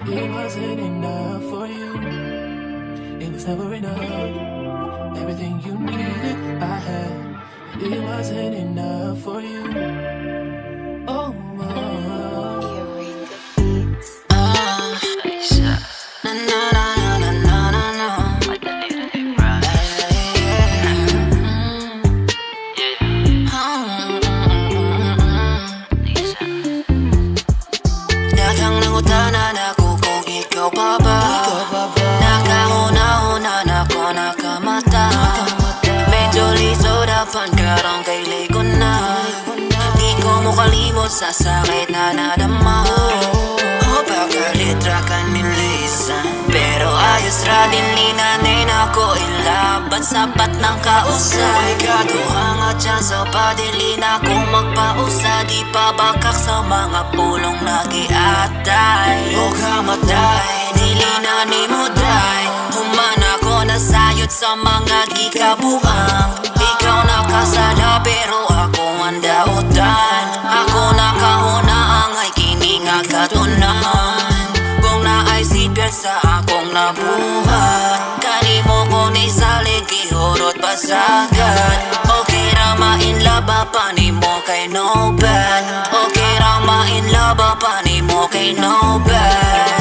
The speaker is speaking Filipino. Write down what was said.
It wasn't enough for you. It was never enough. Everything you needed, I had. It wasn't enough for you. Oh, Na na na na na na na. Daghang nangutanan ako kung ikaw pa ba. Nakahuna-huna na ko nakamata. Medyo lisodapan karong kay ligo na. Di ko mo kalimot sa sakit na nadama. O baka litra ka nilisan, pero ayos ra din linanin ako ilaban. Sapat ng kausa, ay kaduhang at dyan sa padili na kung magpausa. Di pa bakak sa mga pulong nagiatay o kamatay, dili na ni mo dry. Human ako nasayot sa mga gikabuang. Ikaw nakasala pero ako ang dautan. Ako nakahuna ang ay kini nga katunan. Kung naay sipyan sa akong nabuhay, kanimo ko ni salig ihurot pasagan. Okay ra mainlaba pa ni mo kay no bad. Okay ra mainlaba pa ni mo kay no bad.